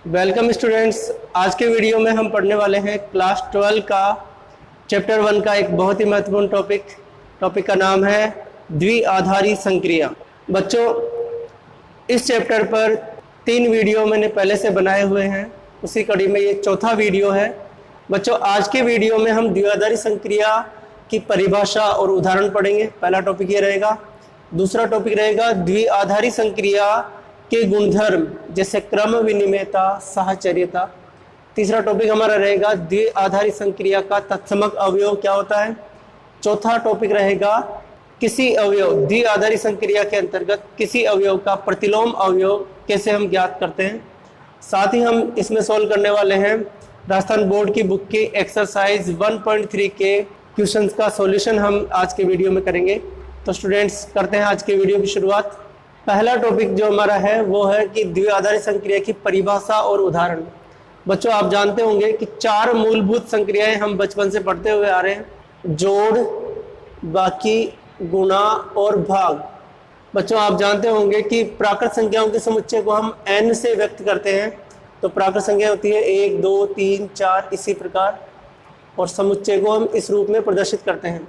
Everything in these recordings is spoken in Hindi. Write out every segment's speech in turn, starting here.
Welcome students. आज के वीडियो में हम पढ़ने वाले हैं क्लास 12 का चैप्टर 1 का एक बहुत ही महत्वपूर्ण टॉपिक का नाम है द्विआधारी संक्रिया। बच्चों, इस चैप्टर पर 3 वीडियो मैंने पहले से बनाए हुए हैं, उसी कड़ी में ये चौथा वीडियो है। बच्चों, आज के वीडियो में हम द्विआधारी संक्रिया की परिभाषा और उदाहरण पढ़ेंगे। पहला टॉपिक ये रहेगा। दूसरा टॉपिक रहेगा द्विआधारी संक्रिया के गुणधर्म, जैसे क्रम, विनिमेयता, साहचर्यता। तीसरा टॉपिक हमारा रहेगा द्विआधारी संक्रिया का तत्समक अवयव क्या होता है। चौथा टॉपिक रहेगा किसी अवयव, द्विआधारी संक्रिया के अंतर्गत किसी अवयव का प्रतिलोम अवयव कैसे हम ज्ञात करते हैं। साथ ही हम इसमें सॉल्व करने वाले हैं राजस्थान बोर्ड की बुक की एक्सरसाइज 1.3 के क्वेश्चंस का सॉल्यूशन हम आज के वीडियो में करेंगे। तो स्टूडेंट्स, करते हैं आज के वीडियो की शुरुआत। पहला टॉपिक जो हमारा है वो है कि द्विआधारी संक्रिया की परिभाषा और उदाहरण। बच्चों, आप जानते होंगे कि 4 मूलभूत संक्रियाएं हम बचपन से पढ़ते हुए आ रहे हैं: जोड़, बाकी, गुणा और भाग। बच्चों, आप जानते होंगे कि प्राकृत संख्याओं के समुच्चय को हम n से व्यक्त करते हैं। तो प्राकृत संख्या होती है 1, 2, 3, 4 इसी प्रकार, और समुच्चय को हम इस रूप में प्रदर्शित करते हैं।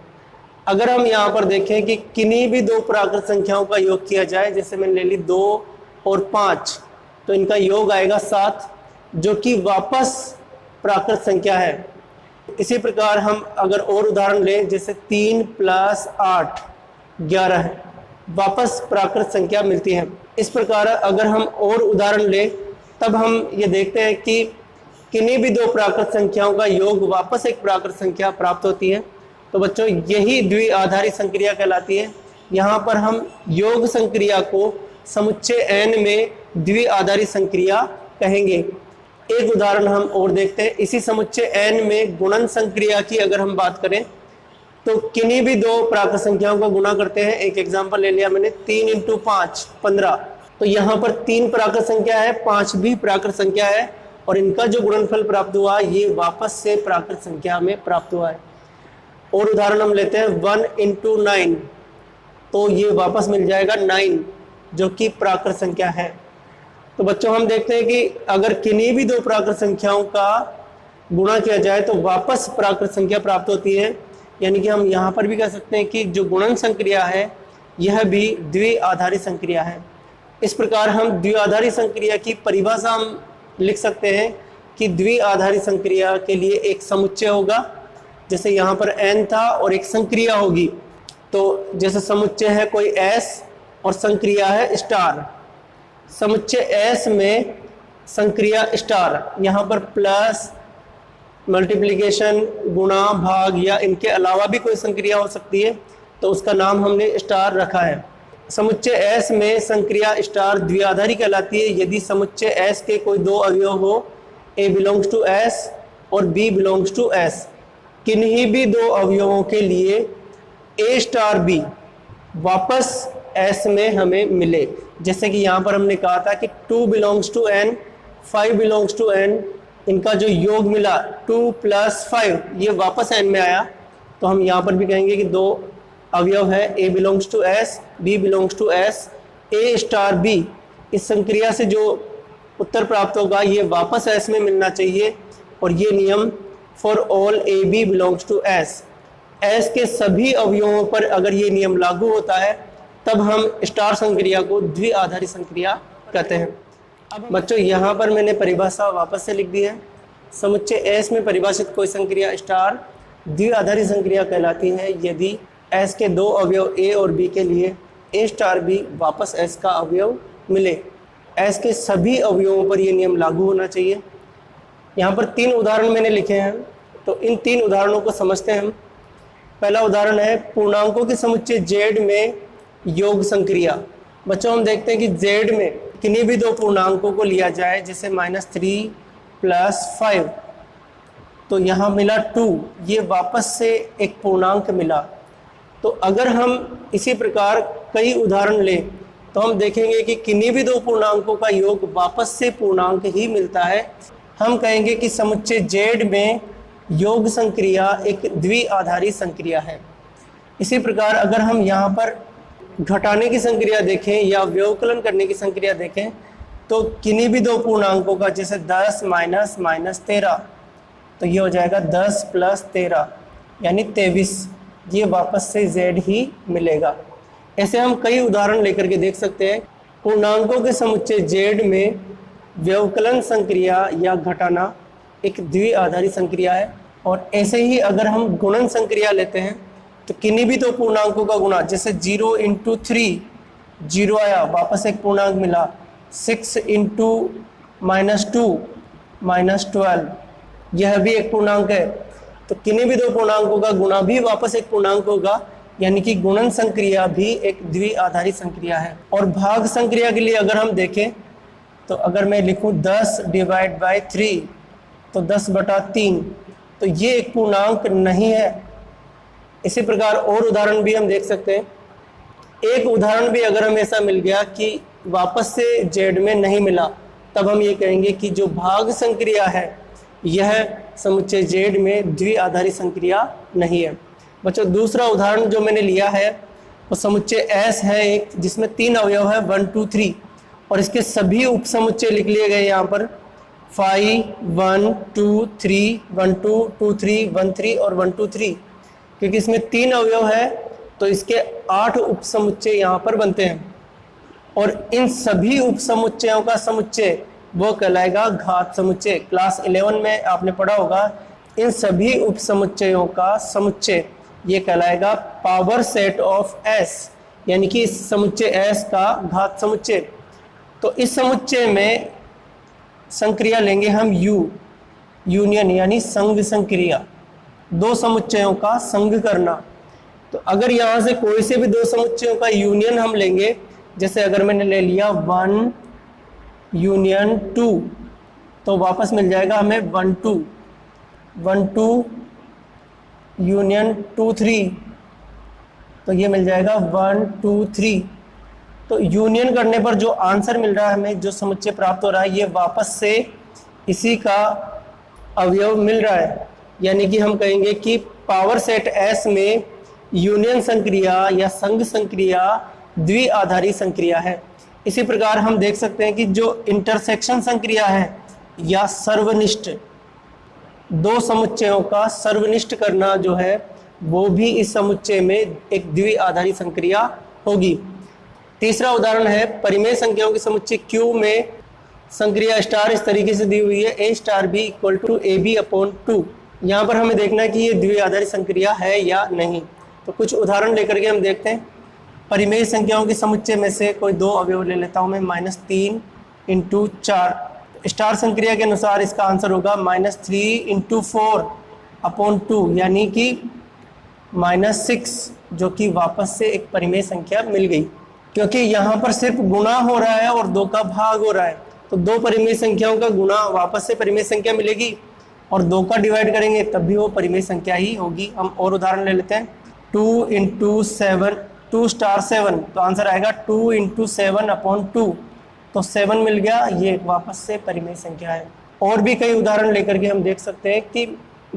अगर हम यहाँ पर देखें कि किन्हीं भी 2 प्राकृत संख्याओं का योग किया जाए, जैसे मैंने ले ली 2 और 5, तो इनका योग आएगा 7, जो कि वापस प्राकृत संख्या है। इसी प्रकार हम अगर और उदाहरण लें, जैसे 3 + 8 11 है, वापस प्राकृत संख्या मिलती है। इस प्रकार अगर हम और उदाहरण लें, तब हम ये देखते हैं कि किन्हीं भी 2 प्राकृत संख्याओं का योग वापस एक प्राकृत संख्या प्राप्त होती है। तो बच्चों, यही द्विआधारी संक्रिया कहलाती है। यहाँ पर हम योग संक्रिया को समुच्चय n में द्विआधारी संक्रिया कहेंगे। एक उदाहरण हम और देखते हैं। इसी समुच्चय n में गुणन संक्रिया की अगर हम बात करें, तो किन्हीं भी 2 प्राकृत संख्याओं का गुणा करते हैं। एक एग्जाम्पल ले लिया मैंने, 3 × 5 15। तो यहाँ पर 3 प्राकृत संख्या है, 5 भी प्राकृत संख्या है, और इनका जो गुणनफल प्राप्त हुआ ये वापस से प्राकृत संख्या में प्राप्त हुआ है। और उदाहरण हम लेते हैं 1 × 9, तो ये वापस मिल जाएगा 9, जो कि प्राकृत संख्या है। तो बच्चों, हम देखते हैं कि अगर किन्हीं भी 2 प्राकृत संख्याओं का गुणा किया जाए तो वापस प्राकृत संख्या प्राप्त होती है। यानी कि हम यहाँ पर भी कह सकते हैं कि जो गुणन संक्रिया है यह भी द्विआधारी संक्रिया है। इस प्रकार हम द्विआधारी संक्रिया की परिभाषा हम लिख सकते हैं कि द्विआधारी संक्रिया के लिए एक समुच्चय होगा, जैसे यहाँ पर n था, और एक संक्रिया होगी। तो जैसे समुच्चय है कोई s और संक्रिया है स्टार। समुच्चय s में संक्रिया स्टार, यहाँ पर प्लस, मल्टीप्लिकेशन, गुणा, भाग या इनके अलावा भी कोई संक्रिया हो सकती है, तो उसका नाम हमने स्टार रखा है। समुच्चय s में संक्रिया स्टार द्विआधारी कहलाती है यदि समुच्चय s के कोई 2 अवयव हो, a belongs to s और b belongs to s। किन्हीं भी 2 अवयवों के लिए a b वापस s में हमें मिले। जैसे कि यहाँ पर हमने कहा था कि 2 belongs to n, 5 belongs to n, इनका जो योग मिला 2 + 5 ये वापस n में आया। तो हम यहाँ पर भी कहेंगे कि 2 अवयव है, a belongs to s, b belongs to s, a b। इस संक्रिया से जो उत्तर प्राप्त होगा ये वापस s में मिलना चाहिए, और ये नियम for all A B belongs to S. S के सभी अवयवों पर अगर ये नियम लागू होता है तब हम स्टार संक्रिया को द्विआधारी संक्रिया कहते हैं। अब बच्चों, यहाँ पर मैंने परिभाषा वापस से लिख दी है। समुच्चय एस में परिभाषित कोई संक्रिया स्टार द्विआधारी संक्रिया कहलाती है यदि एस के 2 अवयव ए और बी के लिए a b वापस एस का अवयव मिले। एस के सभी अवयवों पर यह नियम लागू होना चाहिए। यहाँ पर 3 उदाहरण मैंने लिखे हैं, तो इन 3 उदाहरणों को समझते हैं हम। पहला उदाहरण है पूर्णांकों के समुच्चय z में योग संक्रिया। बच्चों, हम देखते हैं कि z में किन्हीं भी 2 पूर्णांकों को लिया जाए, जैसे -3 + 5, तो यहाँ मिला 2, ये वापस से एक पूर्णांक मिला। तो अगर हम इसी प्रकार कई उदाहरण लें तो हम देखेंगे कि किन्हीं भी 2 पूर्णांकों का योग वापस से पूर्णांक ही मिलता है। हम कहेंगे कि समुच्चय z में योग संक्रिया एक द्विआधारी संक्रिया है। इसी प्रकार अगर हम यहाँ पर घटाने की संक्रिया देखें या व्यवकलन करने की संक्रिया देखें, तो किन्हीं भी दो पूर्णांकों का, जैसे 10 माइनस माइनस 13, तो ये हो जाएगा 10 प्लस 13 यानी 23, ये वापस से z ही मिलेगा। ऐसे हम कई उदाहरण लेकर के देख सकते हैं। पूर्णांकों के समुच्चय z में व्यवकलन संक्रिया या घटाना एक द्विआधारी संक्रिया है। और ऐसे ही अगर हम गुणन संक्रिया लेते हैं तो किन्हीं भी दो पूर्णांकों का गुणा, जैसे 0 इंटू 3, 0 आया वापस एक पूर्णांक मिला, 6 इंटू -2 -12, यह भी एक पूर्णांक है। तो किन्हीं भी दो पूर्णांकों का गुणा भी वापस एक पूर्णांक होगा, यानी कि गुणन संक्रिया भी एक द्विआधारी संक्रिया है। और भाग संक्रिया के लिए अगर हम देखें तो अगर मैं लिखूं 10 डिवाइड बाय 3 तो 10/3, तो ये एक पूर्णांक नहीं है। इसी प्रकार और उदाहरण भी हम देख सकते हैं। एक उदाहरण भी अगर हमें ऐसा मिल गया कि वापस से z में नहीं मिला, तब हम ये कहेंगे कि जो भाग संक्रिया है यह समुच्चय z में द्विआधारी संक्रिया नहीं है। बच्चों, दूसरा उदाहरण जो मैंने लिया है वो समुच्चय S है एक, जिसमें 3 अवयव है 1 2 3, और इसके सभी उपसमुच्चय लिख लिए गए यहाँ पर 5 1 2 3 1 2 2 3 1 3 और 1 2 3। क्योंकि इसमें 3 अवयव है तो इसके 8 उपसमुच्चय यहाँ पर बनते हैं, और इन सभी उपसमुच्चयों का समुच्चय वो कहलाएगा घात समुच्चय। क्लास 11 में आपने पढ़ा होगा, इन सभी उपसमुच्चयों का समुच्चय ये कहलाएगा पावर सेट ऑफ S, यानी कि इस समुच्चय S का घात समुच्चय। तो इस समुच्चय में संक्रिया लेंगे हम यूनियन, यानी संघ संक्रिया, दो समुच्चयों का संघ करना। तो अगर यहाँ से कोई से भी दो समुच्चयों का यूनियन हम लेंगे, जैसे अगर मैंने ले लिया 1 यूनियन 2, तो वापस मिल जाएगा हमें 1 2 यूनियन 2 3, तो ये मिल जाएगा 1 2 3। तो यूनियन करने पर जो आंसर मिल रहा है हमें, जो समुच्चय प्राप्त हो रहा है, ये वापस से इसी का अवयव मिल रहा है। यानी कि हम कहेंगे कि पावर सेट S में यूनियन संक्रिया या संघ संक्रिया द्विआधारी संक्रिया है। इसी प्रकार हम देख सकते हैं कि जो इंटरसेक्शन संक्रिया है या सर्वनिष्ठ, दो समुच्चयों का सर्वनिष्ठ करना जो है, वो भी इस समुच्चय में एक द्विआधारी संक्रिया होगी। तीसरा उदाहरण है परिमेय संख्याओं के समुच्चय Q में संक्रिया स्टार इस तरीके से दी हुई है, A star B equal to AB/2। यहाँ पर हमें देखना है कि ये द्विआधारी संक्रिया है या नहीं। तो कुछ उदाहरण लेकर के हम देखते हैं। परिमेय संख्याओं के समुच्चय में से कोई दो अवयव ले लेता हूँ मैं, -3 × 4। स्टार संक्रिया के अनुसार इसका आंसर होगा -3 × 4/2, यानी कि -6, जो कि वापस से एक परिमेय संख्या मिल गई, क्योंकि यहाँ पर सिर्फ गुणा हो रहा है और 2 का भाग हो रहा है। तो दो परिमेय संख्याओं का गुणा वापस से परिमेय संख्या मिलेगी, और 2 का डिवाइड करेंगे तब भी वो परिमेय संख्या ही होगी। हम और उदाहरण ले लेते हैं। 2 × 7 2 स्टार 7, तो आंसर आएगा 2 × 7/2, तो 7 मिल गया, ये वापस से परिमेय संख्या है। और भी कई उदाहरण लेकर के हम देख सकते हैं कि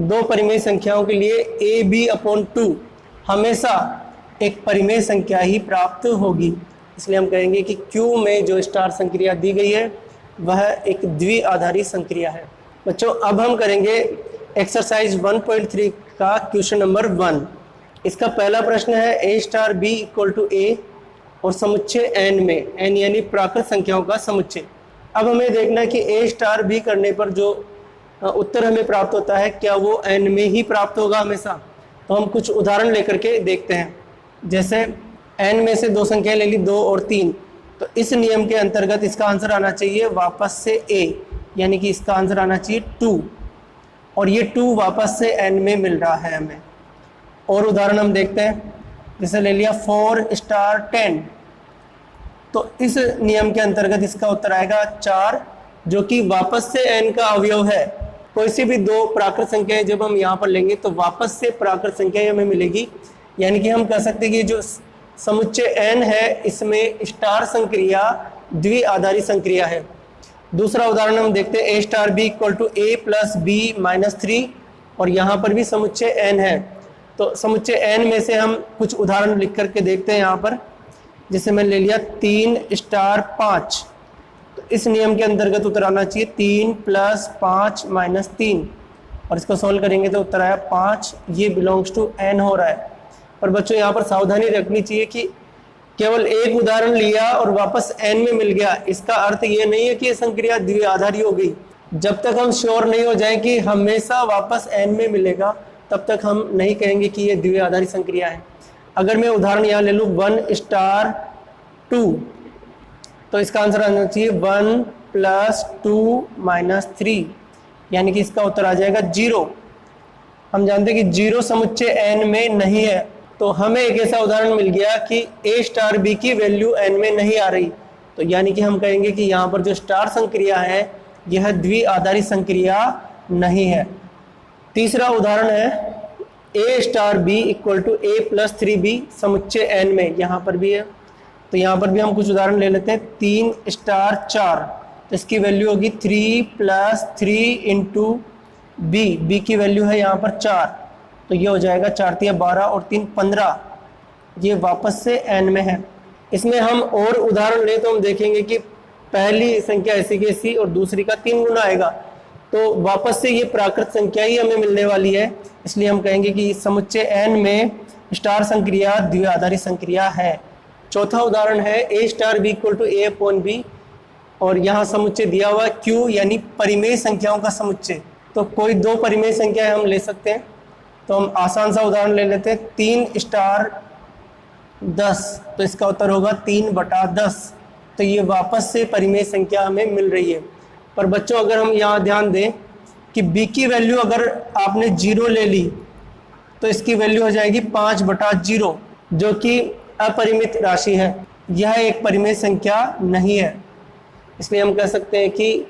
दो परिमेय संख्याओं के लिए AB/2 हमेशा एक परिमेय संख्या ही प्राप्त होगी। इसलिए हम कहेंगे कि Q में जो स्टार संक्रिया दी गई है वह एक द्विआधारी संक्रिया है। बच्चों, अब हम करेंगे एक्सरसाइज 1.3 का क्वेश्चन नंबर 1। इसका पहला प्रश्न है A स्टार B = A और समुच्चय n में, n यानी प्राकृत संख्याओं का समुच्चय। अब हमें देखना है कि A स्टार B करने पर जो उत्तर हमें प्राप्त होता है, क्या वो n में ही प्राप्त होगा हमेशा। तो हम कुछ उदाहरण लेकर के देखते हैं। जैसे n में से दो संख्याएं ले ली, 2 और 3, तो इस नियम के अंतर्गत इसका आंसर आना चाहिए वापस से A, यानी कि इसका आंसर आना चाहिए 2, और ये 2 वापस से n में मिल रहा है हमें। और उदाहरण हम देखते हैं, जैसे ले लिया 4 स्टार 10, तो इस नियम के अंतर्गत इसका उत्तर आएगा 4, जो कि वापस से n का अवयव है। कोई सी भी दो प्राकृत संख्याएं जब हम यहाँ पर लेंगे तो वापस से प्राकृत संख्या हमें मिलेगी, यानी कि हम कह सकते हैं कि जो समुच्चय n है इसमें स्टार संक्रिया द्विआधारी संक्रिया है। दूसरा उदाहरण हम देखते हैं, A star B = A + B - 3, और यहाँ पर भी समुच्चय n है। तो समुच्चय n में से हम कुछ उदाहरण लिख करके देखते हैं यहाँ पर। जैसे मैं ले लिया 3 स्टार 5, तो इस नियम के अंतर्गत उत्तर आना चाहिए 3 + 5 - 3, और इसको सॉल्व करेंगे तो उत्तर आया 5। ये बिलोंग्स टू n हो रहा है। पर बच्चों यहाँ पर सावधानी रखनी चाहिए कि केवल एक उदाहरण लिया और वापस n में मिल गया, इसका अर्थ ये नहीं है कि ये संक्रिया द्विआधारी हो गई। जब तक हम श्योर नहीं हो जाए कि हमेशा वापस n में मिलेगा, तब तक हम नहीं कहेंगे कि ये द्विआधारी संक्रिया है। अगर मैं उदाहरण यहाँ ले लूँ 1 * 2, तो इसका आंसर आना चाहिए 1 + 2 - 3, यानी कि इसका उत्तर आ जाएगा 0। हम जानते हैं कि 0 समुच्चय n में नहीं है, तो हमें एक ऐसा उदाहरण मिल गया कि a * b की वैल्यू n में नहीं आ रही, तो यानी कि हम कहेंगे कि यहाँ पर जो स्टार संक्रिया है यह द्विआधारी संक्रिया नहीं है। तीसरा उदाहरण है a * b = a + 3b समुच्चय n में, यहाँ पर भी है। तो यहाँ पर भी हम कुछ उदाहरण ले लेते हैं। 3 * 4, तो इसकी वैल्यू होगी 3 + 3 × b की वैल्यू है यहाँ पर 4, तो ये हो जाएगा 4 × 12 और 3 = 15, ये वापस से n में है। इसमें हम और उदाहरण ले तो हम देखेंगे कि पहली संख्या ऐसी की ऐसी और दूसरी का 3 गुना आएगा, तो वापस से ये प्राकृत संख्या ही हमें मिलने वाली है। इसलिए हम कहेंगे कि समुच्चय n में स्टार संक्रिया द्विआधारी संक्रिया है। चौथा उदाहरण है a * b = a/b, और यहाँ समुच्चय दिया हुआ है q, यानी परिमेय संख्याओं का समुच्चय। तो कोई दो परिमेय संख्याएं हम ले सकते हैं, तो हम आसान सा उदाहरण ले लेते हैं। 3 * 10, तो इसका उत्तर होगा 3/10, तो ये वापस से परिमेय संख्या हमें मिल रही है। पर बच्चों अगर हम यहाँ ध्यान दें कि b की वैल्यू अगर आपने 0 ले ली तो इसकी वैल्यू हो जाएगी 5/0, जो कि अपरिमित राशि है, यह एक परिमेय संख्या नहीं है। इसलिए हम कह सकते हैं कि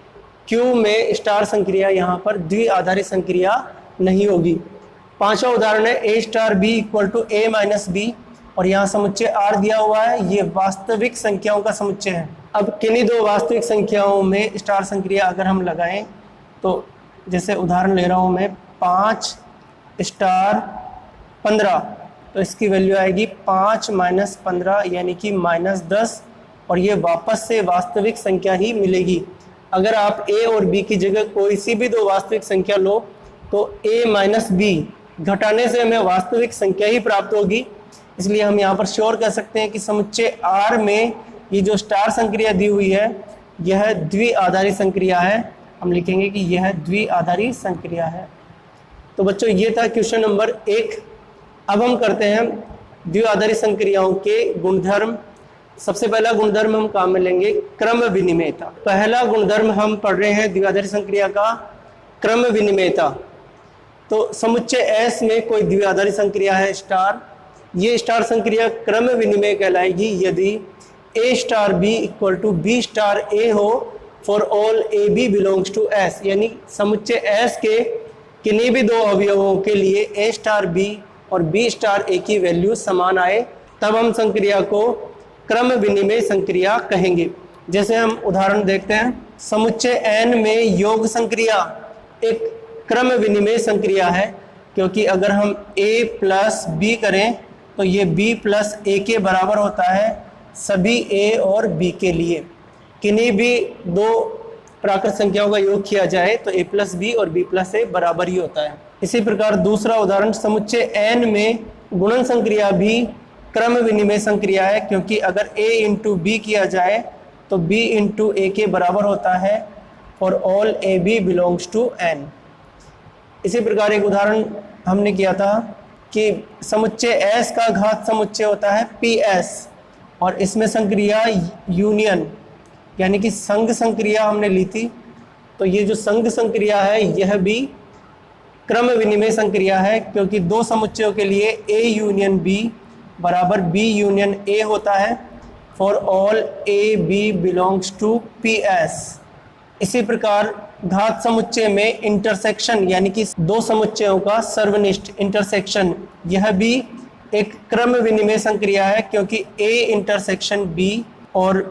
Q में स्टार संक्रिया यहाँ पर द्विआधारी संक्रिया नहीं होगी। पांचवा उदाहरण है a * b = a - b, और यहाँ समुच्चय R दिया हुआ है, ये वास्तविक संख्याओं का समुच्चय है। अब किन्हीं दो वास्तविक संख्याओं में स्टार संक्रिया अगर हम लगाएं, तो जैसे उदाहरण ले रहा हूँ मैं 5 * 15, तो इसकी वैल्यू आएगी 5 - 15, यानी कि -10, और ये वापस से वास्तविक संख्या ही मिलेगी। अगर आप a और b की जगह कोई सी भी दो वास्तविक संख्या लो तो a - b घटाने से हमें वास्तविक संख्या ही प्राप्त होगी। इसलिए हम यहाँ पर श्योर कह सकते हैं कि समुच्चय R में ये जो स्टार संक्रिया दी हुई है यह द्विआधारी संक्रिया है। हम लिखेंगे कि यह द्विआधारी संक्रिया है। तो बच्चों ये था क्वेश्चन नंबर 1। अब हम करते हैं द्विआधारी संक्रियाओं के गुणधर्म। सबसे पहला गुणधर्म हम काम में लेंगे क्रम विनिमेयता। पहला गुणधर्म हम पढ़ रहे हैं द्विआधारी संक्रिया का क्रम विनिमेयता। तो समुच्चय S में कोई द्विआधारी संक्रिया है स्टार, ये स्टार संक्रिया क्रम विनिमेय कहलाएगी यदि a * b = b * a हो for all ab belongs to S, यानी समुच्चय S के किन्हीं भी दो अवयवों के लिए a * b और b * a की वैल्यू समान आए, तब हम संक्रिया को क्रम विनिमेय संक्रिया कहेंगे। जैसे हम उदाहरण देखते हैं, समुच्चय n में योग संक्रिया एक क्रम विनिमेय संक्रिया है, क्योंकि अगर हम a + b करें तो ये b + a के बराबर होता है सभी a और b के लिए। किन्हीं भी दो प्राकृत संख्याओं का योग किया जाए तो a + b और b + a बराबर ही होता है। इसी प्रकार दूसरा उदाहरण, समुच्चय n में गुणन संक्रिया भी क्रम विनिमेय संक्रिया है, क्योंकि अगर a × b किया जाए तो b × a के बराबर होता है for all ab belongs to n। इसी प्रकार एक उदाहरण हमने किया था कि समुच्चय S का घात समुच्चय होता है PS, और इसमें संक्रिया यूनियन यानी कि संघ संक्रिया हमने ली थी। तो ये जो संघ संक्रिया है यह भी क्रम विनिमेय संक्रिया है, क्योंकि दो समुच्चयों के लिए A यूनियन B बराबर B यूनियन A होता है for all AB belongs to PS। इसी प्रकार घात समुच्चय में इंटरसेक्शन यानी कि दो समुच्चयों का सर्वनिष्ठ इंटरसेक्शन, यह भी एक क्रम विनिमेय संक्रिया है, क्योंकि A इंटरसेक्शन B और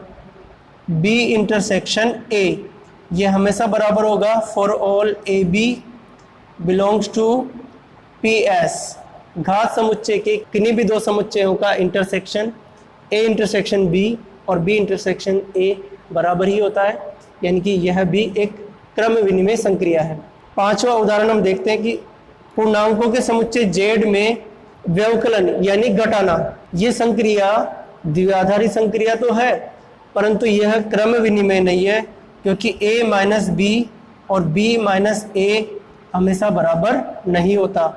B इंटरसेक्शन A ये हमेशा बराबर होगा for all AB belongs to PS। घात समुच्चय के किन्हीं भी दो समुच्चयों का इंटरसेक्शन A इंटरसेक्शन B और B इंटरसेक्शन A बराबर ही होता है, यानी कि यह भी एक क्रम विनिमय संक्रिया है। पांचवा उदाहरण हम देखते हैं कि पूर्णांकों के समुच्चय Z में व्यवकलन यानी घटाना, ये संक्रिया द्विआधारी संक्रिया तो है, परंतु यह क्रम विनिमय नहीं है, क्योंकि a माइनस बी और b माइनस a हमेशा बराबर नहीं होता।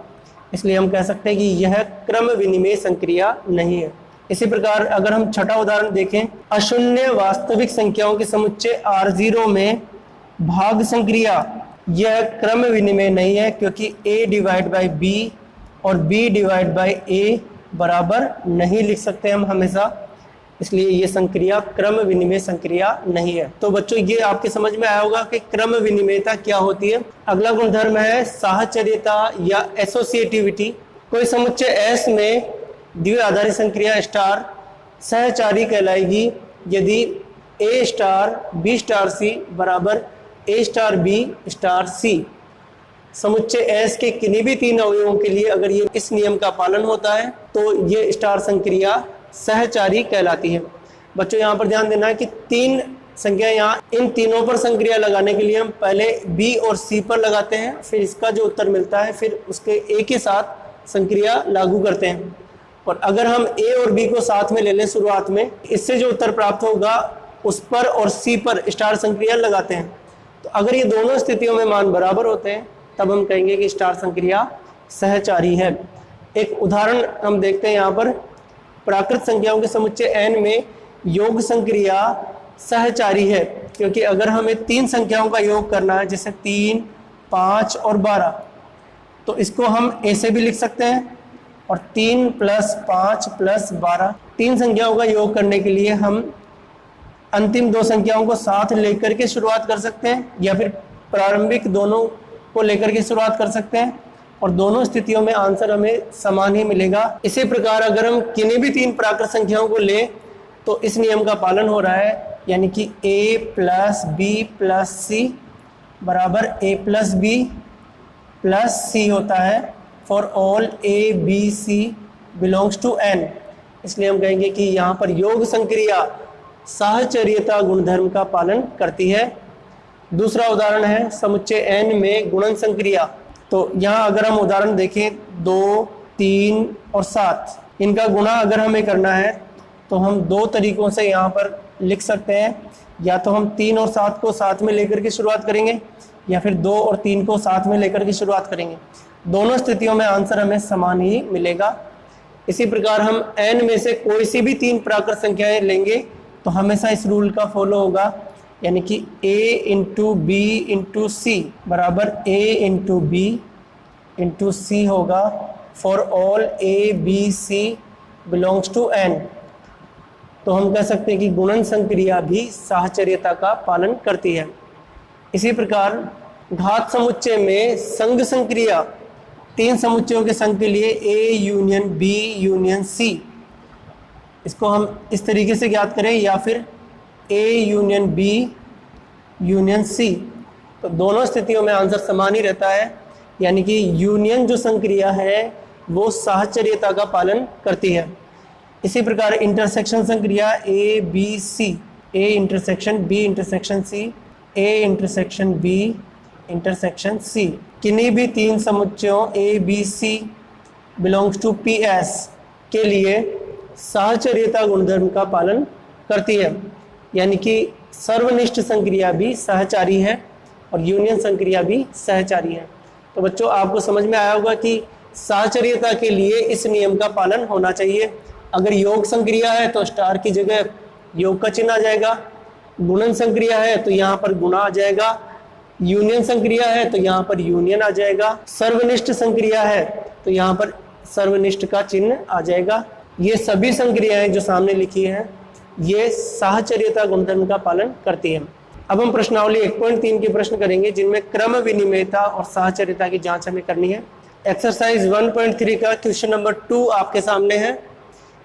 इसलिए हम कह सकते हैं कि यह क्रम विनिमय संक्रिया नहीं है। इसी प्रकार अगर हम छठा उदाहरण देखें, अशून्य वास्तविक संख्याओं के समुच्चय R0 में भाग संक्रिया, यह क्रम विनिमय नहीं है, क्योंकि a डिवाइड बाई b और b डिवाइड बाई a बराबर नहीं लिख सकते हम हमेशा, इसलिए ये संक्रिया क्रम विनिमय संक्रिया नहीं है। तो बच्चों ये आपके समझ में आया होगा कि क्रम विनिमयता क्या होती है। अगला गुणधर्म है साहचर्यता या एसोसिएटिविटी। कोई समुच्चय S में द्विआधारी संक्रिया स्टार सहचारी कहलाएगी यदि a star b star c बराबर a star b star c। समुच्चय S के किन्हीं भी तीन अवयवों के लिए अगर ये इस नियम का पालन होता है तो ये स्टार संक्रिया सहचारी कहलाती है। बच्चों यहाँ पर ध्यान देना है कि तीन संख्या, यहाँ इन तीनों पर संक्रिया लगाने के लिए हम पहले b और c पर लगाते हैं, फिर इसका जो उत्तर मिलता है फिर उसके a के साथ संक्रिया लागू करते हैं। और अगर हम a और b को साथ में ले लें शुरुआत में, इससे जो उत्तर प्राप्त होगा उस पर और c पर स्टार संक्रिया लगाते हैं। तो अगर ये दोनों स्थितियों में मान बराबर होते हैं तब हम कहेंगे कि स्टार संक्रिया सहचारी है। एक उदाहरण हम देखते हैं यहाँ पर, प्राकृत संख्याओं के समुच्चय n में योग संक्रिया सहचारी है, क्योंकि अगर हमें तीन संख्याओं का योग करना है जैसे 3, 5 और 12, तो इसको हम a से भी लिख सकते हैं और 3 + 5 + 12। तीन संख्याओं का योग करने के लिए हम अंतिम दो संख्याओं को साथ लेकर के शुरुआत कर सकते हैं या फिर प्रारंभिक दोनों को लेकर के शुरुआत कर सकते हैं, और दोनों स्थितियों में आंसर हमें समान ही मिलेगा। इसी प्रकार अगर हम किन्हीं भी तीन प्राकृत संख्याओं को लें तो इस नियम का पालन हो रहा है, यानी कि a + b + c बराबर a + b + c होता है for all a b c belongs to n। इसलिए हम कहेंगे कि यहाँ पर योग संक्रिया साहचर्यता गुणधर्म का पालन करती है। दूसरा उदाहरण है समुच्चय n में गुणन संक्रिया। तो यहाँ अगर हम उदाहरण देखें 2, 3 और 7, इनका गुणा अगर हमें करना है तो हम दो तरीकों से यहाँ पर लिख सकते हैं, या तो हम 3 और 7 को साथ में लेकर के शुरुआत करेंगे या फिर 2 और 3 को साथ में लेकर के शुरुआत करेंगे। दोनों स्थितियों में आंसर हमें समान ही मिलेगा। इसी प्रकार हम n में से कोई सी भी तीन प्राकृत संख्याएं लेंगे तो हमेशा इस रूल का फॉलो होगा, यानी कि a × b × c बराबर a × b × c होगा for all a b c belongs to n। तो हम कह सकते हैं कि गुणन संक्रिया भी साहचर्यता का पालन करती है। इसी प्रकार घात समुच्चय में संघ संक्रिया, तीन समुच्चयों के संघ के लिए a union b union c, इसको हम इस तरीके से ज्ञात करें या फिर a union b union c, तो दोनों स्थितियों में आंसर समान ही रहता है, यानी कि यूनियन जो संक्रिया है वो साहचर्यता का पालन करती है। इसी प्रकार इंटरसेक्शन संक्रिया a b c, a intersection b intersection c, a intersection b intersection c, किन्हीं भी तीन समुच्चयों a b c belongs to ps के लिए साहचर्यता गुणधर्म का पालन करती है, यानी कि सर्वनिष्ठ संक्रिया भी सहचारी है और यूनियन संक्रिया भी सहचारी है। तो बच्चों आपको समझ में आया होगा कि साहचर्यता के लिए इस नियम का पालन होना चाहिए। अगर योग संक्रिया है तो स्टार की जगह योग का चिन्ह आ जाएगा, गुणन संक्रिया है तो यहाँ पर गुणा आ जाएगा, यूनियन संक्रिया है तो यहाँ पर यूनियन आ जाएगा, सर्वनिष्ठ संक्रिया है तो यहाँ पर सर्वनिष्ठ का चिन्ह आ जाएगा। ये सभी संक्रियाएं जो सामने लिखी हैं ये साहचर्यता गुणधर्म का पालन करती है। अब हम प्रश्नावली 1.3 के प्रश्न करेंगे जिनमें क्रम विनिमयता और साहचर्यता की जांच हमें करनी है। एक्सरसाइज 1.3 का क्वेश्चन नंबर 2 आपके सामने है।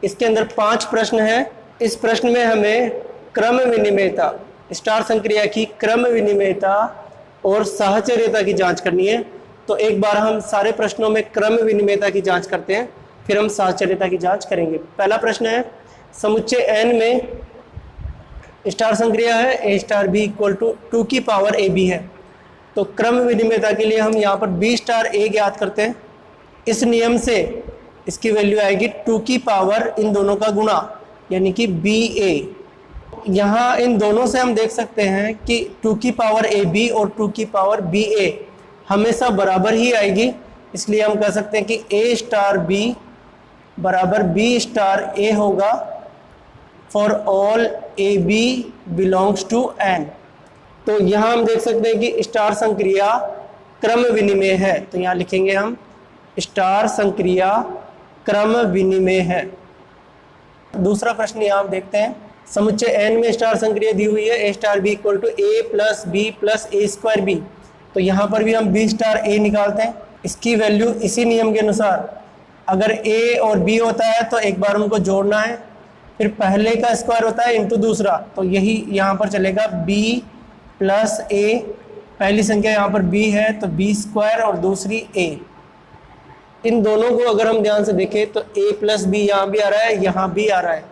इसके अंदर 5 प्रश्न हैं। इस प्रश्न में हमें क्रम विनिमयता, स्टार संक्रिया की क्रम विनिमयता और साहचर्यता की जांच करनी है। तो एक बार हम सारे प्रश्नों में क्रम विनिमयता की जांच करते हैं, फिर हम साहचर्यता की जांच करेंगे। पहला प्रश्न है समुच्चय n में स्टार संक्रिया है A star B equal to 2 की पावर ए बी है। तो क्रम विनिमयता के लिए हम यहाँ पर बी स्टार ए ज्ञात करते हैं। इस नियम से इसकी वैल्यू आएगी 2 की पावर इन दोनों का गुणा यानी कि बी ए। यहाँ इन दोनों से हम देख सकते हैं कि 2 की पावर ए बी और 2 की पावर बी ए हमेशा बराबर ही आएगी, इसलिए हम कह सकते हैं कि ए स्टार बी बराबर बी स्टार ए होगा for all A B belongs to N. तो यहाँ हम देख सकते हैं कि स्टार संक्रिया क्रम विनिमेय है, तो यहाँ लिखेंगे हम स्टार संक्रिया क्रम विनिमेय है। दूसरा प्रश्न यहाँ हम देखते हैं, समुच्चय एन में स्टार संक्रिया दी हुई है A star B equal to A plus B plus A square B. तो यहाँ पर भी हम बी स्टार ए निकालते हैं। इसकी वैल्यू इसी नियम के अनुसार अगर ए और बी होता है तो एक बार उनको जोड़ना है, फिर पहले का स्क्वायर होता है इंटू दूसरा, तो यही यहाँ पर चलेगा b प्लस ए। पहली संख्या यहाँ पर b है तो b स्क्वायर और दूसरी a। इन दोनों को अगर हम ध्यान से देखें तो a प्लस बी यहाँ भी आ रहा है, यहाँ भी आ रहा है,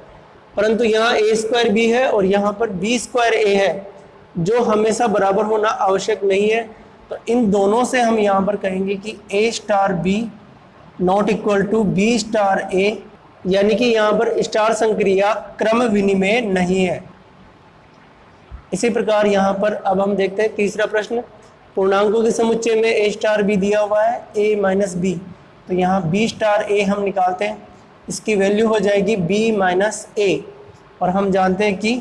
परंतु यहाँ a स्क्वायर b है और यहाँ पर b स्क्वायर a है, जो हमेशा बराबर होना आवश्यक नहीं है। तो इन दोनों से हम यहाँ पर कहेंगे कि a star b not equal to b star a, यानी कि यहाँ पर स्टार संक्रिया क्रम विनिमेय नहीं है। इसी प्रकार यहाँ पर अब हम देखते हैं तीसरा प्रश्न, पूर्णांकों के समुच्चय में ए स्टार बी दिया हुआ है ए माइनस बी। तो यहाँ बी स्टार ए हम निकालते हैं, इसकी वैल्यू हो जाएगी बी माइनस ए, और हम जानते हैं कि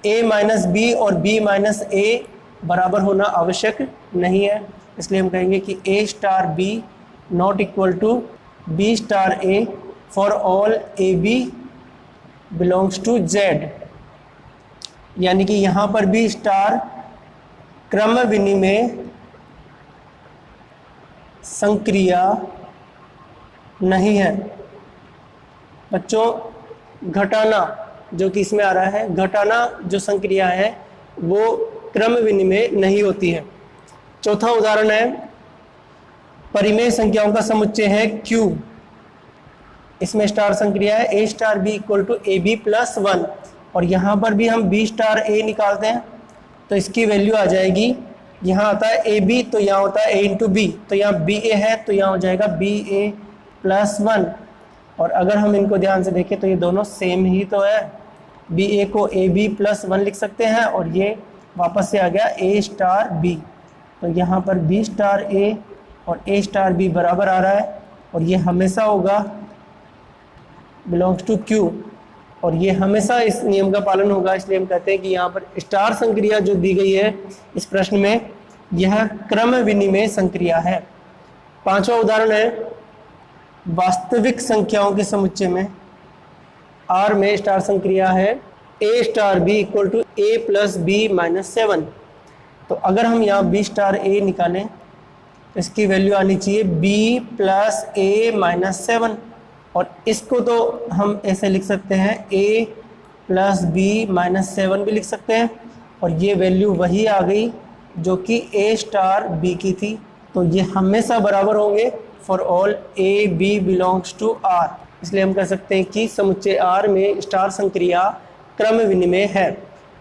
ए माइनस बी और बी माइनस ए बराबर होना आवश्यक नहीं है, इसलिए हम कहेंगे कि A star B not equal to B star A for all A B belongs to Z. यानी कि यहाँ पर भी स्टार क्रम विनिमेय संक्रिया नहीं है। बच्चों, घटाना जो कि इसमें आ रहा है, घटाना जो संक्रिया है वो क्रम विनिमेय नहीं होती है। चौथा उदाहरण है, परिमेय संख्याओं का समुच्चय है Q। इसमें स्टार संक्रिया है A star B equal to A B plus 1, और यहाँ पर भी हम बी स्टार ए निकालते हैं। तो इसकी वैल्यू आ जाएगी, यहाँ आता है ए बी तो यहाँ होता है ए इंटू बी, तो यहाँ बी ए है तो यहाँ हो जाएगा बी ए प्लस 1। और अगर हम इनको ध्यान से देखें तो ये दोनों सेम ही तो है, बी ए को ए बी प्लस 1 लिख सकते हैं और ये वापस से आ गया ए स्टार बी। तो यहाँ पर बी स्टार ए और ए स्टार बी बराबर आ रहा है, और ये हमेशा होगा बिलोंग्स टू क्यू, और ये हमेशा इस नियम का पालन होगा। इसलिए हम कहते हैं कि यहाँ पर स्टार संक्रिया जो दी गई है इस प्रश्न में, यह क्रम विनिमेय संक्रिया है। पांचवा उदाहरण है, वास्तविक संख्याओं के समुच्चय में R में स्टार संक्रिया है A star B equal to A plus B minus 7। तो अगर हम यहाँ बी स्टार ए निकालें तो इसकी वैल्यू आनी चाहिए बी प्लस ए माइनस 7, और इसको तो हम ऐसे लिख सकते हैं a प्लस बी माइनस 7 भी लिख सकते हैं, और ये वैल्यू वही आ गई जो कि a स्टार b की थी। तो ये हमेशा बराबर होंगे for all a b belongs to r। इसलिए हम कह सकते हैं कि समुच्चय R में स्टार संक्रिया क्रम विनिमेय है।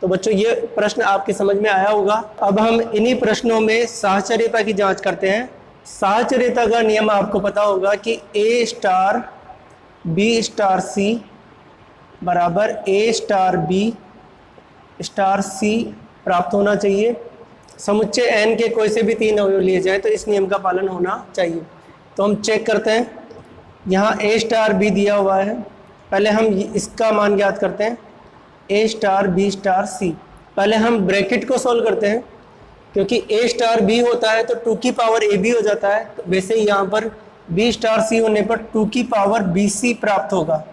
तो बच्चों, ये प्रश्न आपके समझ में आया होगा। अब हम इन्हीं प्रश्नों में साहचर्यता की जाँच करते हैं। साहचर्यता का नियम आपको पता होगा कि a star B star c बराबर ए स्टार बी स्टार सी प्राप्त होना चाहिए। समुच्चय एन के कोई से भी 3 अवयव लिए जाएं तो इस नियम का पालन होना चाहिए। तो हम चेक करते हैं, यहाँ ए स्टार बी दिया हुआ है, पहले हम इसका मान ज्ञात करते हैं ए स्टार बी स्टार सी। पहले हम ब्रैकेट को सॉल्व करते हैं, क्योंकि ए स्टार बी होता है तो 2 की पावर ए बी हो जाता है। तो वैसे ही यहाँ पर बी स्टार सी होने पर 2 की पावर बी सी प्राप्त होगा।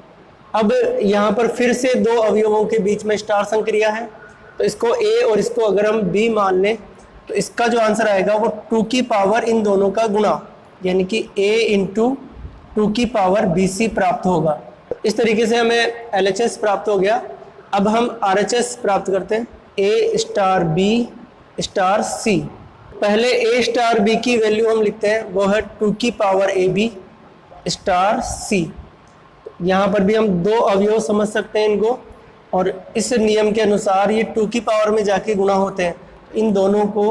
अब यहाँ पर फिर से 2 अवयवों के बीच में स्टार संक्रिया है, तो इसको ए और इसको अगर हम बी मान लें तो इसका जो आंसर आएगा वो 2 की पावर इन दोनों का गुणा, यानी कि a इंटू 2 की पावर बी सी प्राप्त होगा। इस तरीके से हमें LHS प्राप्त हो गया। अब हम RHS प्राप्त करते हैं, a star B star c. पहले a स्टार बी की वैल्यू हम लिखते हैं, वो है 2 की power A B star c. यहाँ पर भी हम 2 अवयव समझ सकते हैं इनको, और इस नियम के अनुसार ये 2 की पावर में जाके गुणा होते हैं। इन दोनों को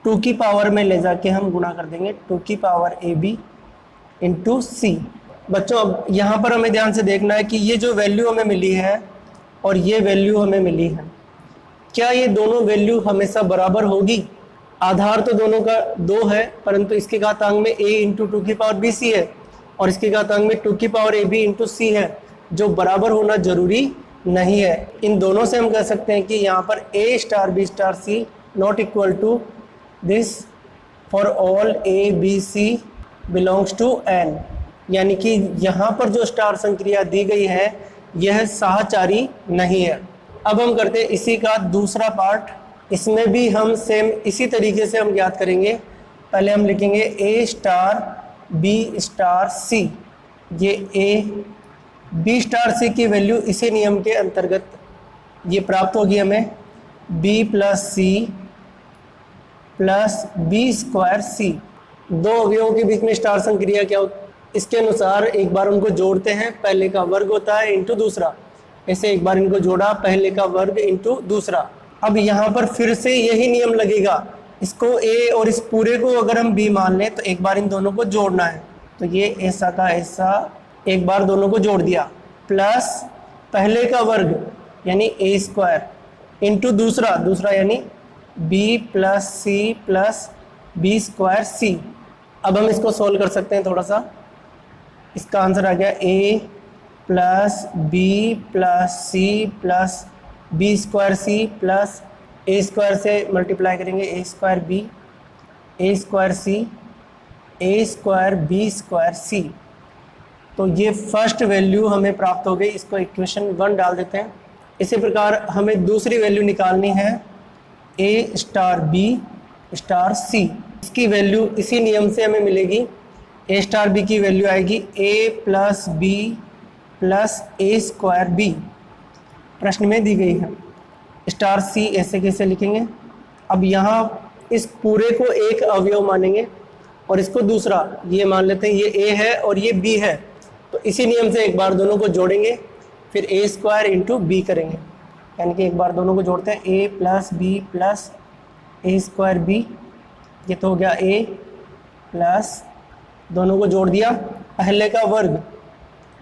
2 की पावर में ले जाके हम गुणा कर देंगे, 2 की पावर AB इंटू C। बच्चों अब यहाँ पर हमें ध्यान से देखना है कि ये जो वैल्यू हमें मिली है और ये वैल्यू हमें मिली है, क्या ये दोनों वैल्यू हमेशा बराबर होगी? आधार तो दोनों का 2 है, परंतु इसके घातांक में A इंटू 2 की पावर BC है और इसके घातांक में 2 की पावर AB इंटू C है, जो बराबर होना जरूरी नहीं है। इन दोनों से हम कह सकते हैं कि यहाँ पर A star B star C not equal to this for all A B C belongs to N, यानी कि यहाँ पर जो स्टार संक्रिया दी गई है यह साहचारी नहीं है। अब हम करते हैं इसी का दूसरा पार्ट। इसमें भी हम सेम इसी तरीके से हम ज्ञात करेंगे। पहले हम लिखेंगे A star B star C, ये A B स्टार C की वैल्यू इसी नियम के अंतर्गत ये प्राप्त होगी हमें, B plus C plus B square C। दो अवयवों के बीच में स्टार संक्रिया क्या होती है, इसके अनुसार एक बार उनको जोड़ते हैं, पहले का वर्ग होता है इंटू दूसरा, ऐसे एक बार इनको जोड़ा, पहले का वर्ग इंटू दूसरा। अब यहाँ पर फिर से यही नियम लगेगा, इसको A और इस पूरे को अगर हम B मान लें तो एक बार इन दोनों को जोड़ना है, तो ये ऐसा का ऐसा एक बार दोनों को जोड़ दिया, प्लस पहले का वर्ग यानी A स्क्वायर इंटू दूसरा, दूसरा यानी B plus C plus B square C। अब हम इसको सोल्व कर सकते हैं थोड़ा सा। इसका आंसर आ गया A plus B plus C plus B square C plus A square से मल्टीप्लाई करेंगे A square B, A square C, A square B square C। तो ये फर्स्ट वैल्यू हमें प्राप्त हो गई, इसको इक्वेशन 1 डाल देते हैं। इसी प्रकार हमें दूसरी वैल्यू निकालनी है A star B star C। इसकी वैल्यू इसी नियम से हमें मिलेगी। A स्टार B की वैल्यू आएगी A plus B plus A square B, प्रश्न में दी गई है। स्टार C ऐसे कैसे लिखेंगे? अब यहाँ इस पूरे को एक अवयव मानेंगे और इसको दूसरा ये मान लेते हैं, ये A है और ये B है, तो इसी नियम से एक बार दोनों को जोड़ेंगे, फिर A स्क्वायर इंटू B करेंगे, यानी कि एक बार दोनों को जोड़ते हैं A plus B plus A square B। ये तो हो गया A प्लस, दोनों को जोड़ दिया, पहले का वर्ग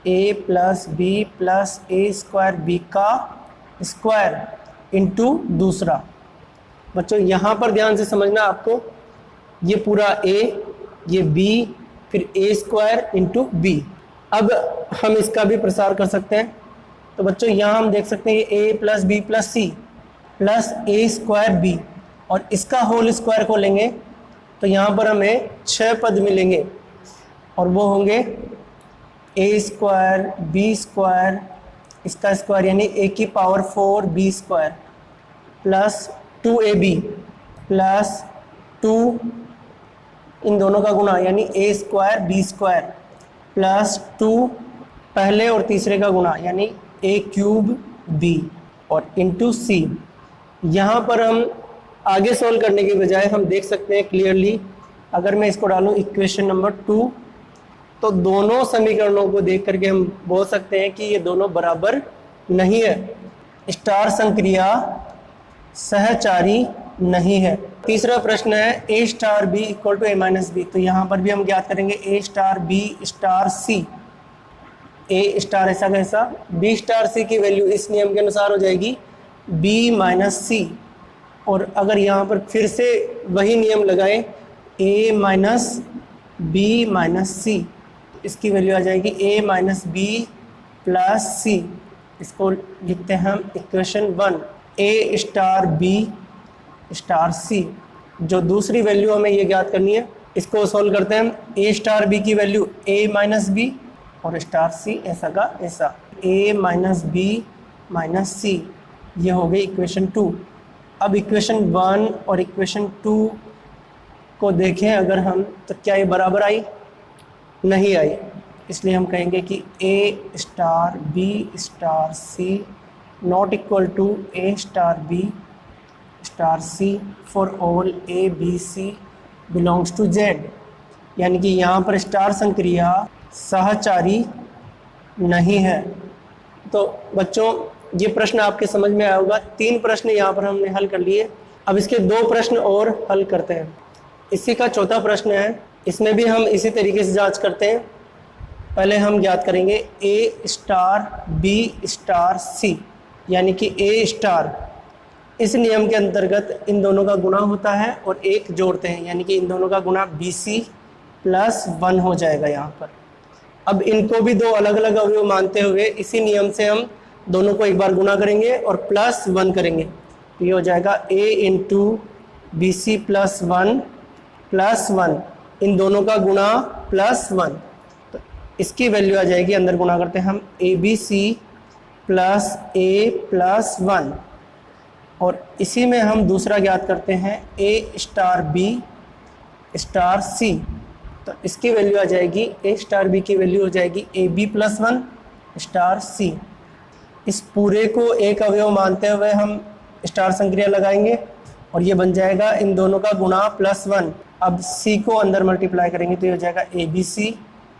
A plus B plus A square B का स्क्वायर इंटू दूसरा। बच्चों यहाँ पर ध्यान से समझना आपको, ये पूरा A, ये B, फिर A स्क्वायर इंटू B। अब हम इसका भी प्रसार कर सकते हैं, तो बच्चों यहाँ हम देख सकते हैं ये A plus B plus C plus A square B, और इसका होल स्क्वायर को लेंगे तो यहाँ पर हमें 6 पद मिलेंगे, और वो होंगे A स्क्वायर B स्क्वायर, इसका स्क्वायर यानी A की power 4 B square plus 2AB plus 2 इन दोनों का गुणा यानी A square B square plus 2 पहले और तीसरे का गुणा यानी A क्यूब B और इंटू C। यहाँ पर हम आगे सॉल्व करने के बजाय हम देख सकते हैं क्लियरली, अगर मैं इसको डालूँ इक्वेशन नंबर 2, तो दोनों समीकरणों को देख करके हम बोल सकते हैं कि ये दोनों बराबर नहीं है, स्टार संक्रिया सहचारी नहीं है। तीसरा प्रश्न है A star B equal to A minus B, तो यहाँ पर भी हम ज्ञात करेंगे A star B star C। A star ऐसा कैसा, B स्टार C की वैल्यू इस नियम के अनुसार हो जाएगी B माइनस C, और अगर यहाँ पर फिर से वही नियम लगाएं A minus B minus C, इसकी वैल्यू आ जाएगी A minus B plus C। इसको लिखते हैं हम equation 1, A star B star C। जो दूसरी वैल्यू हमें ये ज्ञात करनी है, इसको सॉल्व करते हैं हम। A स्टार B की वैल्यू A माइनस B और स्टार C ऐसा का ऐसा, A minus B minus C, ये हो गई इक्वेशन 2। अब इक्वेशन 1 और इक्वेशन 2 को देखें अगर हम, तो क्या ये बराबर आई? नहीं आई, इसलिए हम कहेंगे कि A star B star C not equal to A star B star C for all A B C belongs to Z, यानी कि यहाँ पर स्टार संक्रिया सहचारी नहीं है। तो बच्चों ये प्रश्न आपके समझ में आया होगा। 3 प्रश्न यहाँ पर हमने हल कर लिए। अब इसके 2 प्रश्न और हल करते हैं। इसी का चौथा प्रश्न है, इसमें भी हम इसी तरीके से जांच करते हैं। पहले हम ज्ञात करेंगे A star B star C, यानी कि A स्टार, इस नियम के अंतर्गत इन दोनों का गुणा होता है और 1 जोड़ते हैं, यानी कि इन दोनों का गुणा BC प्लस 1 हो जाएगा यहाँ पर। अब इनको भी 2 अलग अलग अवयव मानते हुए इसी नियम से हम दोनों को एक बार गुणा करेंगे और प्लस 1 करेंगे, तो ये हो जाएगा A into BC plus 1 plus 1, इन दोनों का गुणा प्लस 1, तो इसकी वैल्यू आ जाएगी, अंदर गुणा करते हैं हम ABC प्लस A प्लस 1, और इसी में हम दूसरा ज्ञात करते हैं A star B star C, तो इसकी वैल्यू आ जाएगी A स्टार B की वैल्यू हो जाएगी AB प्लस 1 स्टार C। इस पूरे को एक अवयव मानते हुए हम स्टार संक्रिया लगाएंगे और ये बन जाएगा इन दोनों का गुणा प्लस 1। अब C को अंदर मल्टीप्लाई करेंगे तो ये हो जाएगा ABC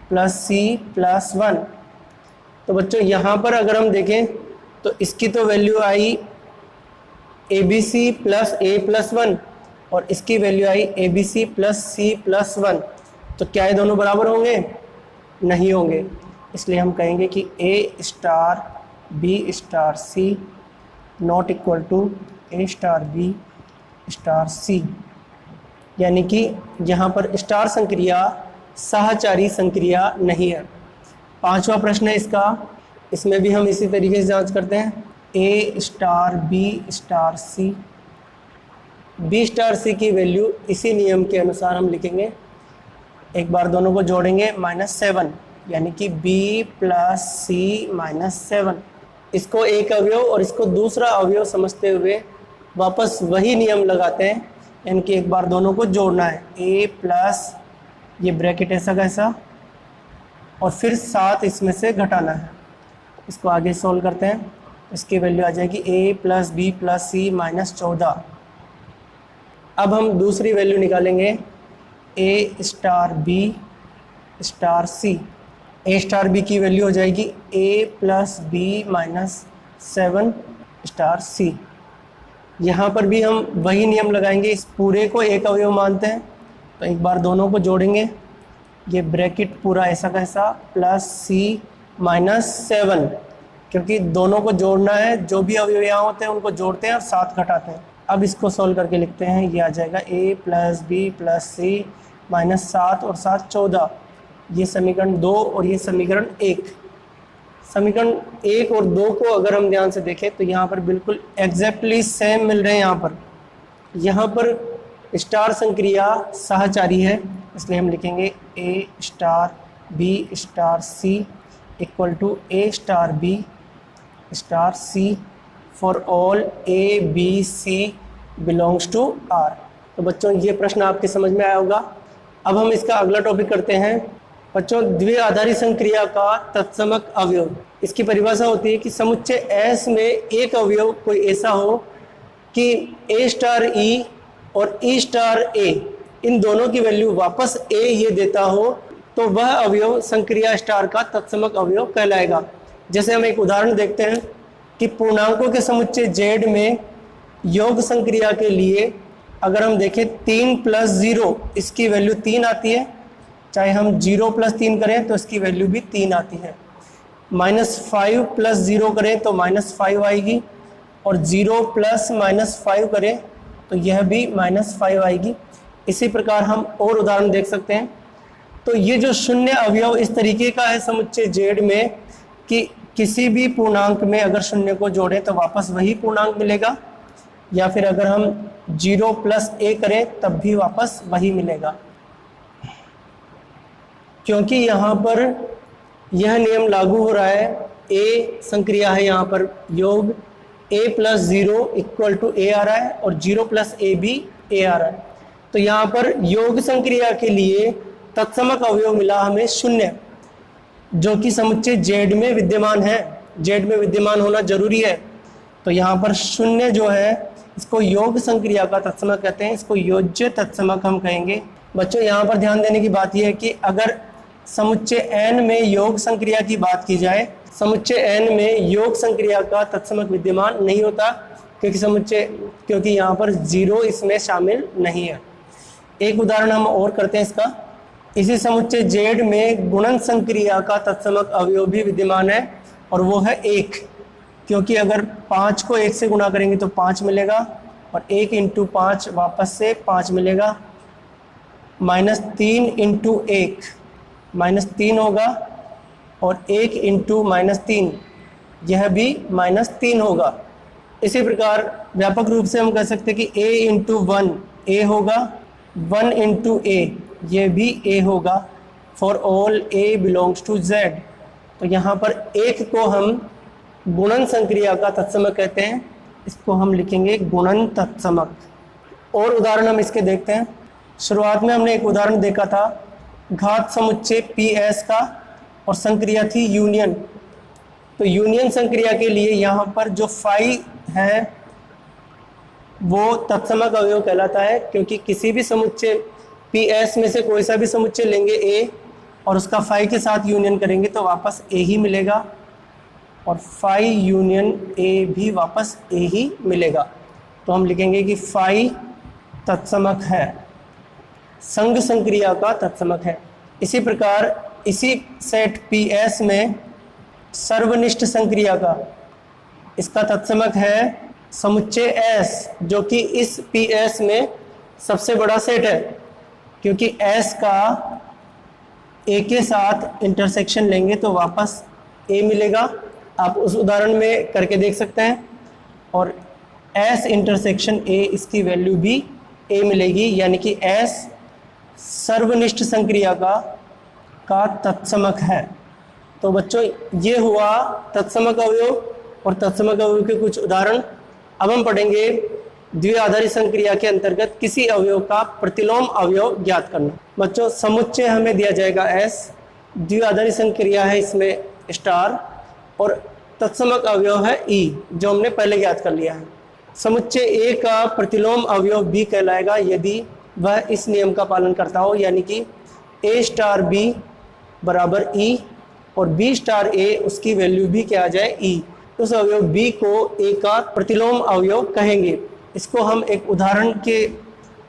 प्लस C प्लस 1। तो बच्चों यहाँ पर अगर हम देखें तो इसकी तो value I ABC plus A plus 1 और इसकी वैल्यू आई ABC प्लस C प्लस 1, तो क्या ये दोनों बराबर होंगे? नहीं होंगे। इसलिए हम कहेंगे कि A star B star C not equal to A star B star C, यानी कि यहाँ पर स्टार संक्रिया साहचारी संक्रिया नहीं है। 5वां प्रश्न है इसका, इसमें भी हम इसी तरीके से जांच करते हैं। A star B star C, B star C की वैल्यू इसी नियम के अनुसार हम लिखेंगे, एक बार दोनों को जोड़ेंगे -7, यानी कि B प्लस C -7। इसको एक अवयव और इसको दूसरा अवयव समझते हुए वापस वही नियम लगाते हैं, यानी कि एक बार दोनों को जोड़ना है, A प्लस ये ब्रैकेट ऐसा कैसा और फिर 7 इसमें से घटाना है। इसको आगे सोल्व करते हैं, इसकी वैल्यू आ जाएगी A plus B plus C -14। अब हम दूसरी वैल्यू निकालेंगे A star B star C। A star B की वैल्यू हो जाएगी A plus B -7 star C। यहाँ पर भी हम वही नियम लगाएंगे, इस पूरे को एक अवयव मानते हैं, तो एक बार दोनों को जोड़ेंगे, ये ब्रैकेट पूरा ऐसा कैसा प्लस C -7, क्योंकि दोनों को जोड़ना है, जो भी अवयव यहाँ होते हैं उनको जोड़ते हैं और 7 घटाते हैं। अब इसको सॉल्व करके लिखते हैं, ये आ जाएगा A plus B plus C -7 और 7 14, ये समीकरण 2 और ये समीकरण 1। समीकरण 1 और 2 को अगर हम ध्यान से देखें तो यहाँ पर बिल्कुल एग्जैक्टली सेम मिल रहे हैं। यहाँ पर स्टार संक्रिया साहचारी है, इसलिए हम लिखेंगे A star B star C equal to A star B star C for all A B C belongs to R। तो बच्चों ये प्रश्न आपके समझ में आया होगा। अब हम इसका अगला टॉपिक करते हैं बच्चों, द्विआधारी संक्रिया का तत्समक अवयव। इसकी परिभाषा होती है कि समुच्चय S में एक अवयव कोई ऐसा हो कि A स्टार E और E स्टार A इन दोनों की वैल्यू वापस A ये देता हो, तो वह अवयव संक्रिया स्टार का तत्समक अवयव कहलाएगा। जैसे हम एक उदाहरण देखते हैं कि पूर्णांकों के समुच्चय Z में योग संक्रिया के लिए अगर हम देखें 3 प्लस 0 इसकी वैल्यू 3 आती है, चाहे हम 0 प्लस 3 करें तो इसकी वैल्यू भी 3 आती है, -5 प्लस 0 करें तो -5 आएगी, और 0 प्लस -5 करें तो यह भी -5 आएगी। इसी प्रकार हम और उदाहरण देख सकते हैं। तो ये जो शून्य अवयव इस तरीके का है समुच्चय Z में कि किसी भी पूर्णांक में अगर शून्य को जोड़ें तो वापस वही पूर्णांक मिलेगा, या फिर अगर हम 0 प्लस a करें तब भी वापस वही मिलेगा। क्योंकि यहाँ पर यह नियम लागू हो रहा है, A संक्रिया है, यहाँ पर योग A plus 0 equal to A आ रहा है और 0 प्लस a भी A आ रहा है। तो यहाँ पर योग संक्रिया के लिए तत्समक अवयव मिला हमें 0, जो कि समुच्चय Z में विद्यमान है। Z में विद्यमान होना जरूरी है। तो यहाँ पर 0 जो है इसको योग संक्रिया का तत्समक कहते हैं, इसको योज्य तत्समक हम कहेंगे। बच्चों यहाँ पर ध्यान देने की बात यह है कि अगर समुच्चय n में योग संक्रिया की बात की जाए, समुच्चय n में योग संक्रिया का तत्समक विद्यमान नहीं होता, क्योंकि यहाँ पर 0 इसमें शामिल नहीं है। एक उदाहरण हम और करते हैं इसका। इसी समुच्चय Z में गुणन संक्रिया का तत्समक अवयव भी विद्यमान है और वो है 1, क्योंकि अगर 5 को 1 से गुणा करेंगे तो 5 मिलेगा और 1 इंटू 5 वापस से 5 मिलेगा। -3 इंटू 1 -3 होगा और 1 इंटू -3 यह भी -3 होगा। इसी प्रकार व्यापक रूप से हम कह सकते हैं कि a इंटू 1 a होगा, 1 इंटू a ये भी a होगा for all a belongs to z। तो यहाँ पर 1 को हम गुणन संक्रिया का तत्समक कहते हैं, इसको हम लिखेंगे गुणन तत्समक। और उदाहरण हम इसके देखते हैं। शुरुआत में हमने एक उदाहरण देखा था घात समुच्चय PS का और संक्रिया थी यूनियन। तो यूनियन संक्रिया के लिए यहाँ पर जो फाई है वो तत्समक अवयव कहलाता है, क्योंकि किसी भी समुच्चय PS में से कोई सा भी समुच्चय लेंगे A और उसका फाई के साथ यूनियन करेंगे तो वापस A ही मिलेगा और फाई यूनियन A भी वापस A ही मिलेगा। तो हम लिखेंगे कि फाई तत्समक है, संघ संक्रिया का तत्समक है। इसी प्रकार इसी सेट PS में सर्वनिष्ठ संक्रिया का इसका तत्समक है समुच्चय S, जो कि इस PS में सबसे बड़ा सेट है, क्योंकि S का A के साथ इंटरसेक्शन लेंगे तो वापस A मिलेगा। आप उस उदाहरण में करके देख सकते हैं। और S इंटरसेक्शन A इसकी वैल्यू भी A मिलेगी, यानी कि S सर्वनिष्ठ संक्रिया का तत्समक है। तो बच्चों ये हुआ तत्समक अवयव और तत्समक अवयव के कुछ उदाहरण। अब हम पढ़ेंगे द्विआधारी संक्रिया के अंतर्गत किसी अवयव का प्रतिलोम अवयव ज्ञात करना। बच्चों समुच्चय हमें दिया जाएगा S, द्विआधारी संक्रिया है इसमें स्टार और तत्समक अवयव है E, जो हमने पहले ज्ञात कर लिया है। समुच्चय A का प्रतिलोम अवयव B कहलाएगा यदि वह इस नियम का पालन करता हो, यानी कि A स्टार B बराबर E और B स्टार A उसकी वैल्यू भी क्या आ जाए E। उस अवयव B को A का प्रतिलोम अवयव कहेंगे। इसको हम एक उदाहरण के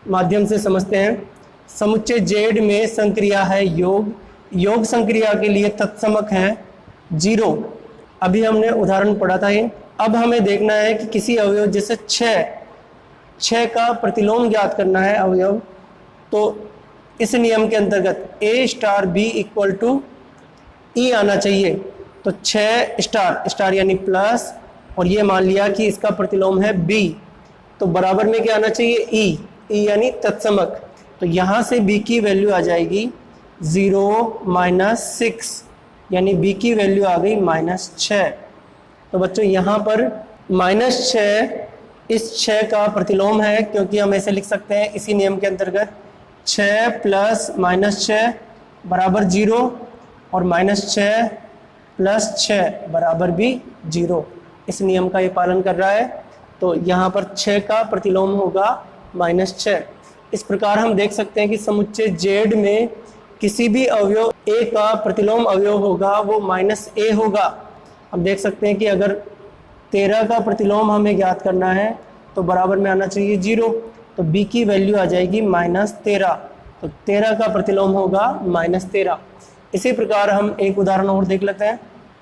माध्यम से समझते हैं। समुच्चय Z में संक्रिया है योग, योग संक्रिया के लिए तत्समक है 0। अभी हमने उदाहरण पढ़ा था ये। अब हमें देखना है कि किसी अवयव जैसे 6 का प्रतिलोम ज्ञात करना है अवयव, तो इस नियम के अंतर्गत A star B equal to E आना चाहिए। तो 6 स्टार यानी प्लस और ये मान लिया कि इसका प्रतिलोम है B, तो बराबर में क्या आना चाहिए E यानी तत्समक। तो यहाँ से B की वैल्यू आ जाएगी 0 -6, यानी B की वैल्यू आ गई -6। तो बच्चों यहाँ पर -6 इस 6 का प्रतिलोम है, क्योंकि हम ऐसे लिख सकते हैं इसी नियम के अंतर्गत 6 प्लस -6 बराबर 0 और -6 प्लस 6 बराबर भी 0। इस नियम का ये पालन कर रहा है। तो यहाँ पर 6 का प्रतिलोम होगा -6। इस प्रकार हम देख सकते हैं कि समुच्चय Z में किसी भी अवयव A का प्रतिलोम अवयव होगा वो -A होगा। हम देख सकते हैं कि अगर 13 का प्रतिलोम हमें ज्ञात करना है तो बराबर में आना चाहिए 0, तो B की वैल्यू आ जाएगी -13, तो 13 का प्रतिलोम होगा -13। इसी प्रकार हम एक उदाहरण और देख लेते हैं।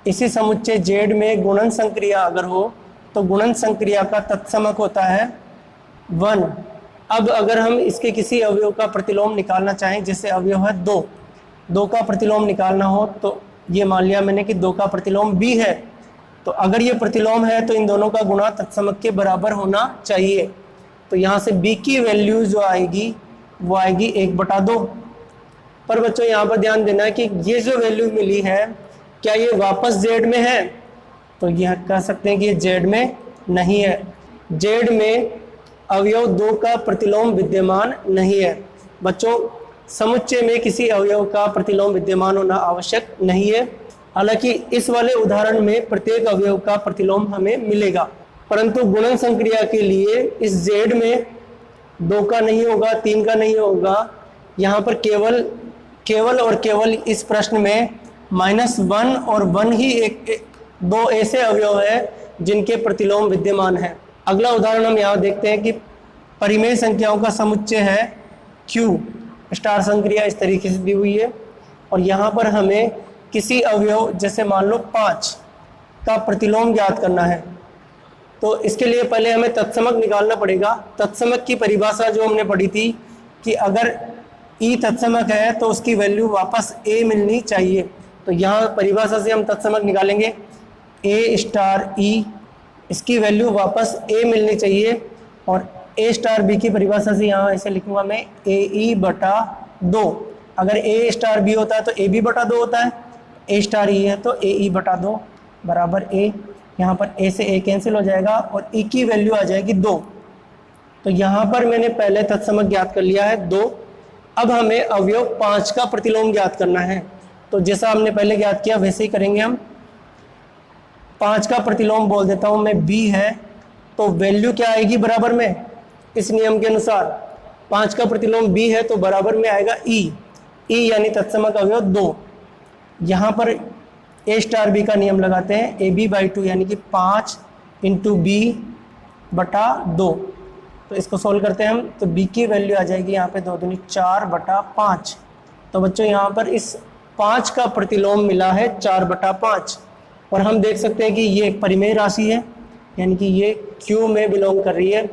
इसी समुच्चय Z में गुणन संक्रिया अगर हो तो गुणन संक्रिया का तत्समक होता है 1। अब अगर हम इसके किसी अवयव का प्रतिलोम निकालना चाहें, जैसे अवयव है 2 का प्रतिलोम निकालना हो, तो ये मान लिया मैंने कि 2 का प्रतिलोम B है। तो अगर ये प्रतिलोम है तो इन दोनों का गुणा तत्समक के बराबर होना चाहिए। तो यहाँ से B की वैल्यू जो आएगी वो आएगी 1/2। पर बच्चों यहाँ पर ध्यान देना है कि ये जो वैल्यू मिली है क्या ये वापस Z में है, तो यह कह सकते हैं कि ये Z में नहीं है। Z में अवयव 2 का प्रतिलोम विद्यमान नहीं है। बच्चों समुच्चय में किसी अवयव का प्रतिलोम विद्यमान होना आवश्यक नहीं है। हालांकि इस वाले उदाहरण में प्रत्येक अवयव का प्रतिलोम हमें मिलेगा, परंतु गुणन संक्रिया के लिए इस Z में 2 का नहीं होगा, 3 का नहीं होगा। यहाँ पर केवल और केवल इस प्रश्न में -1 और 1 ही दो ऐसे अवयव हैं जिनके प्रतिलोम विद्यमान है। अगला उदाहरण हम यहाँ देखते हैं कि परिमेय संख्याओं का समुच्चय है Q, स्टार संक्रिया इस तरीके से दी हुई है, और यहाँ पर हमें किसी अवयव जैसे मान लो 5 का प्रतिलोम ज्ञात करना है। तो इसके लिए पहले हमें तत्समक निकालना पड़ेगा। तत्समक की परिभाषा जो हमने पढ़ी थी कि अगर E तत्समक है तो उसकी वैल्यू वापस A मिलनी चाहिए। तो यहाँ परिभाषा से हम तत्समक निकालेंगे A स्टार E, इसकी वैल्यू वापस A मिलनी चाहिए, और A स्टार B की परिभाषा से यहाँ ऐसे लिखूंगा मैं AE बटा 2। अगर A स्टार B होता है तो AB बटा 2 होता है, A स्टार E है तो AE बटा 2 बराबर A। यहाँ पर A से A कैंसिल हो जाएगा और E की वैल्यू आ जाएगी 2। तो यहाँ पर मैंने पहले तत्समक ज्ञात कर लिया है 2। अब हमें अवयव 5 का प्रतिलोम ज्ञात करना है। तो जैसा हमने पहले ज्ञात किया वैसे ही करेंगे हम। 5 का प्रतिलोम बोल देता हूँ मैं B है, तो वैल्यू क्या आएगी बराबर में, इस नियम के अनुसार 5 का प्रतिलोम B है तो बराबर में आएगा E यानी तत्समक अवयव 2। यहाँ पर A स्टार B का नियम लगाते हैं, AB/2 यानी कि 5 इंटू B बटा 2। तो इसको सोल्व करते हैं हम, तो B की वैल्यू आ जाएगी यहाँ पे 2 दूनी 4 बटा 5। तो बच्चों यहाँ पर इस 5 का प्रतिलोम मिला है 4 बटा 5, और हम देख सकते हैं कि ये एक परिमेय राशि है, यानी कि ये Q में बिलोंग कर रही है,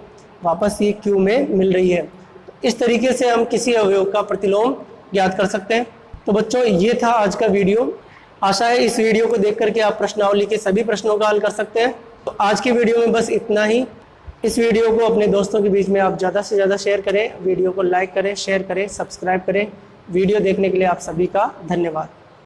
वापस ये Q में मिल रही है। तो इस तरीके से हम किसी अवयव का प्रतिलोम ज्ञात कर सकते हैं। तो बच्चों ये था आज का वीडियो। आशा है इस वीडियो को देख करके आप प्रश्नावली के सभी प्रश्नों का हल कर सकते हैं। तो आज के वीडियो में बस इतना ही। इस वीडियो को अपने दोस्तों के बीच में आप ज़्यादा से ज़्यादा शेयर करें, वीडियो को लाइक करें, शेयर करें, सब्सक्राइब करें। वीडियो देखने के लिए आप सभी का धन्यवाद।